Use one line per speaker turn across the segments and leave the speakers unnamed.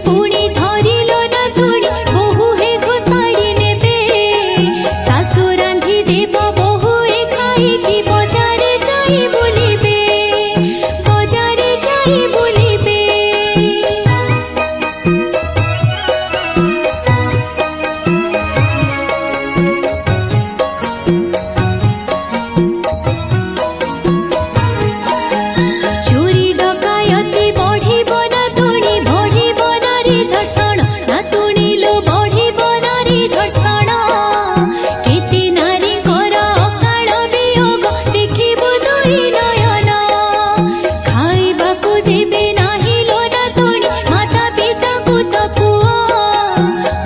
पुणी धरिल ना तुणी बहु हे घोषाड़ी नेबे सासु रांधि देव बहु ए खाई कि बजारे जाई बुलिबे बजारे जाई बुलिबे। चोरी डकायती बढ़िब ना तुणी बढ़िब नारी धर्षण ना तुणी लो बढ़िब नारी धर्षण केते नारी कर अकाल वियोग देखिबु दुई नयन खाइबाकु देबे नाही लो ना तुणी माता पिता को तो पुओ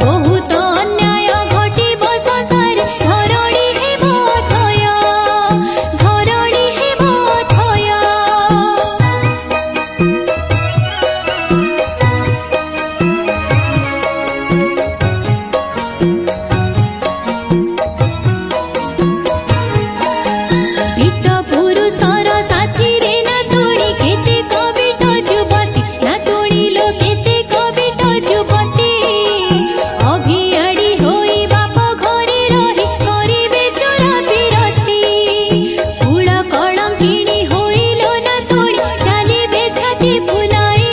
बहुत अन्याय घटिब संसारे धरणी हेब अथय धरणी हेब अथय। पीट पुरुषर साथी रे ना तुणी केते कविट जुवती ना तुणी लो केते कविट जुवती अभियाड़ी होई बाप घरे रही करिबे चोरा फिरती फूल कलंकिणी होइलो ना तुणी चालिबे छाती फुलाई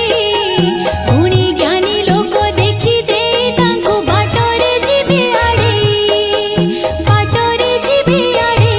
पुणी ज्ञानी लोक देखी दे तांको बाटरे जिबे आड़े बाटरे जिबे आड़े।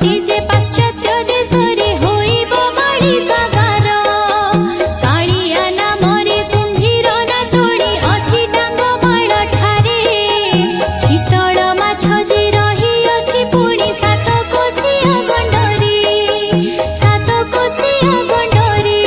ଅତି ଯେ ପାଶ୍ଚାତ୍ୟ ଦେଶରେ ହୋଇବ ମାଳିକାଗାର। କାଳିଆ ନାମରେ କୁମ୍ଭୀର ନାତୁଣୀ ଅଛି ଡାଙ୍ଗମାଳ ଠାରେ। ଶୀତଳ ମାଛ ଯେ ରହିଅଛି ପୁଣି ସାତକୋଶିଆ ଗଣ୍ଡରେ, ସାତକୋଶିଆ ଗଣ୍ଡରେ।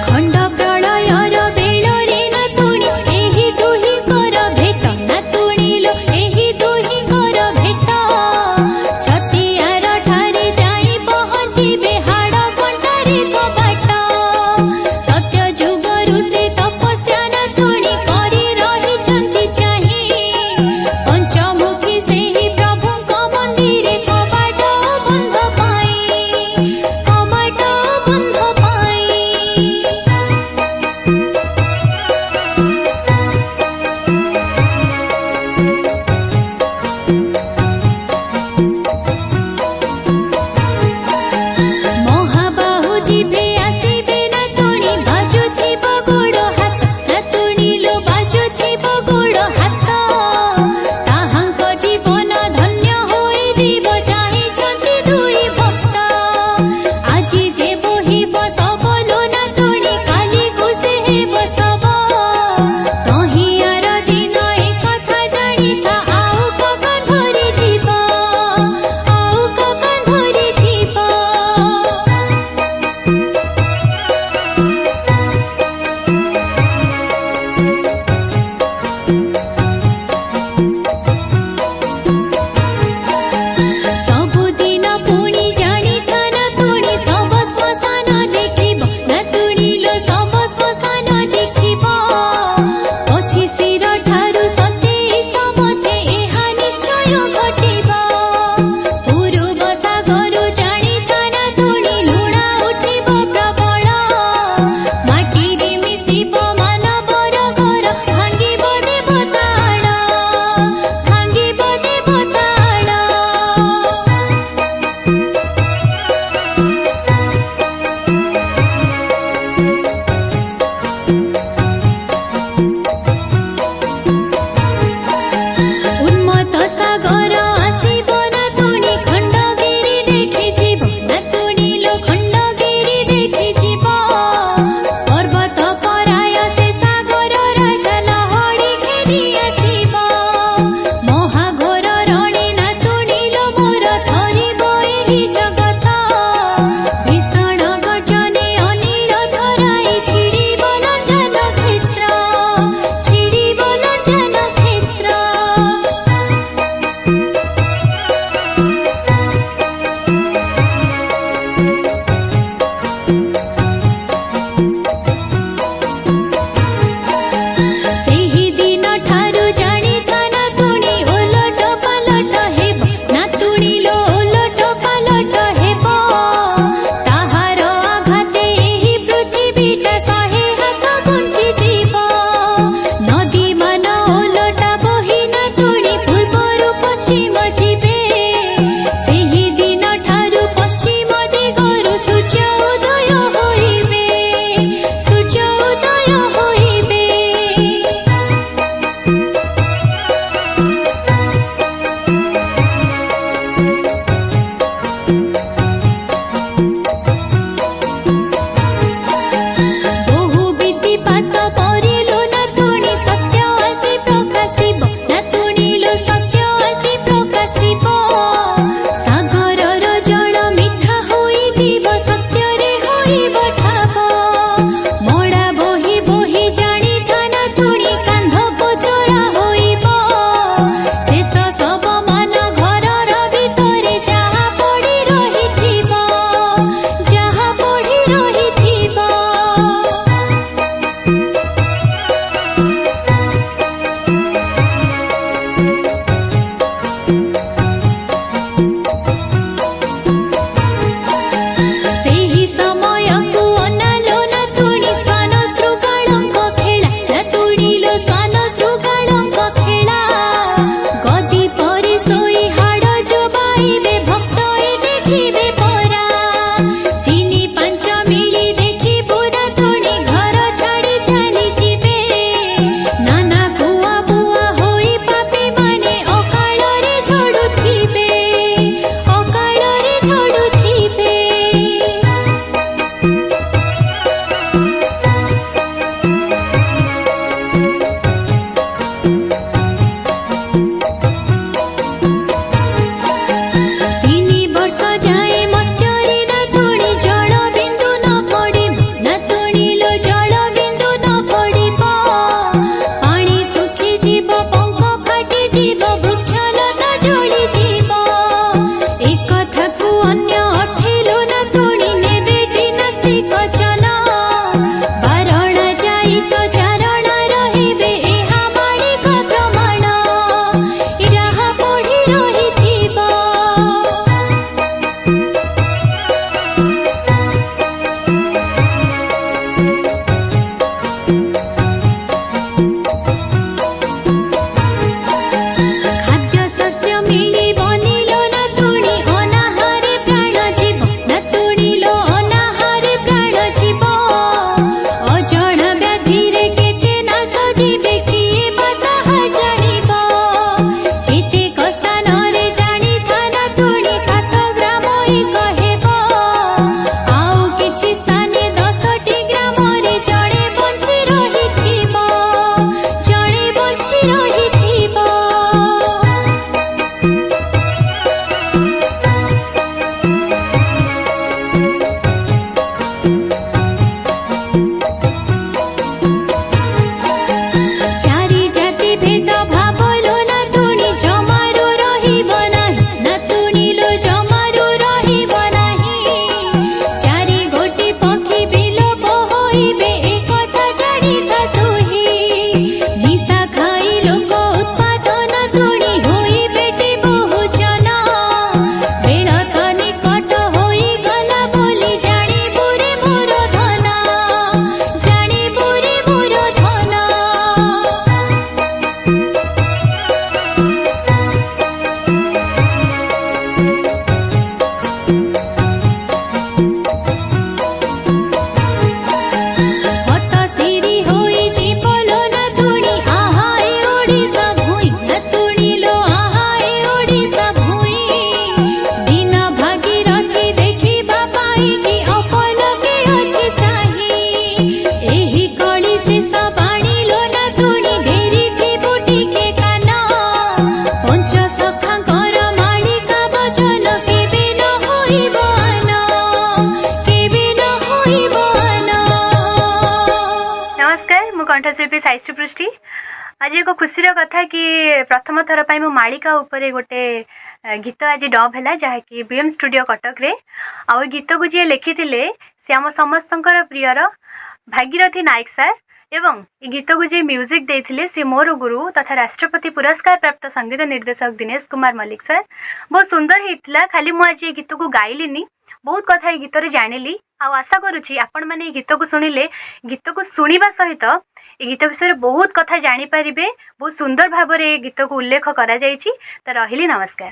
ଖଣ୍ଡ ପ୍ରଳୟର ବେଳରେ ନାତୁଣୀ ଏହି ଦୁହିଁଙ୍କର ଭେଟ, ନାତୁଣୀ ଲୋ ଏହି ଦୁହିଁଙ୍କର ଭେଟ। ଛତିଆର ଠାରେ ଯାଇ ପହଞ୍ଚିବେ ହାଡ଼ କଣ୍ଟାରେ କବାଟ। ସତ୍ୟ ଯୁଗରୁ ସେ ତପସ୍ୟା ନାତୁଣୀ କରି ରହିଛନ୍ତି ଚାହିଁ। ପଞ୍ଚମୁଖୀ ସେହି ପ୍ରଭୁଙ୍କ ମନ୍ଦିରେ କବାଟ ବନ୍ଧ ପାଇଁ, କବାଟ ବନ୍ଧ ପାଇଁ। ମହାବାହୁ ଜିଭେ ଆସିବେ ନାତୁଣୀ ବାଜୁଥିବ ଗୋଡ଼ ହାତ, ନାତୁଣୀ ଲୋ ବାଜୁଥିବ ଗୋଡ଼ ହାତ। ତାହାଙ୍କ ଜୀବନ ଧନ୍ୟ ହୋଇଯିବ ଚାହିଁଛନ୍ତି ଦୁଇ ଭକ୍ତ। ଆଜି ଯେ ବୋହିବ ଶବ ଲୋ ନାତୁଣୀ କାଲିକୁ ସେ ହେବ ଶବ। ତହିଁଆର ଦିନ ଏକଥା ଜାଣିଥା ଆଉ କକା ଧରି ଯିବ, ଆଉ କକା ଧରି ଯିବ। କିଛି ସ୍ଥାନେ 10ଟି ଗ୍ରାମରେ ଜଣେ ବଞ୍ଚି ରହିଥିବ, ଜଣେ ବଞ୍ଚି ରହିଥିବ। ଚାରି ଜାତି ଭେଦ ଭାବଲୋ ନାତୁଣୀ ଜମାରୁ ରହିବ ନାହିଁ, ନାତୁଣୀଲୋ ଜମାରୁ ରହିବ ନାହିଁ। ଚାରି ଗୋଟି ପକ୍ଷୀ ବିଲୋପ ହୋଇବେ ଏ କଥା ଜାଣିଥା ତୁହି। ନିଶା ଖାଇ ଲୋକ ଉତ୍ପାତ ନାତୁଣୀ ହୋଇବେଟି ବହୁଜନ। ବେଳ ତ ନିକଟ ହୋଇଗଲା ବୋଲି ଜାଣିବୁ ରେ ମୋର ଧନ, ଜାଣିବୁ ରେ ମୋର ଧନ। ହତ ସିରି ହୋଇ ଯିବଲୋ ନାତୁଣୀ ଆହା ଏ ଓଡ଼ିଶା ଭୂଇଁ, ନାତୁଣୀଲୋ ଆହା ଏ ଓଡ଼ିଶା ଭୂଇଁ। ଦିନ ଭାଗିରଥି ଦେଖିବା ପାଇକି ଅପଲକେ ଅଛି ଚାହିଁ। ଏହି କଳି ଶେଷ ବାଣିଲୋ ନାତୁଣୀ ଡେରିଥିବୁ ଟିକେ କାନ। ପଞ୍ଚସଖାଙ୍କର ମାଳିକା ବଚନ କେବେ ନ ହୋଇବ ଆନ, କେବେ ନ ହୋଇବ ଆନ।
नमस्कार मु कंठशिल्पी साइश्री पृष्टि। आज एक खुशी कथा कि प्रथम थर पर मो मालिका उपरे गोटे गीत आज डब है जहाँकि बीएम स्टूडियो कटक रे। आ गीत को जी लिखी सी आम समस्त प्रियर भागीरथी नायक सार एवं ये गीत को जी म्यूजिक देते सी मोर गुरु तथा राष्ट्रपति पुरस्कार प्राप्त संगीत निर्देशक दिनेश कुमार मल्लिक सर। बहुत सुंदर होता। खाली मुझे आज ये गीत को गाइलिनी, बहुत कथा ये गीत जानिली। आशा करुँची आपण मैंने ये गीत को शुणिले गीत को शुणा सहित ये गीत विषय बहुत कथा जानीपारे। बहुत सुंदर भाव में गीत को उल्लेख करा। तो रही नमस्कार।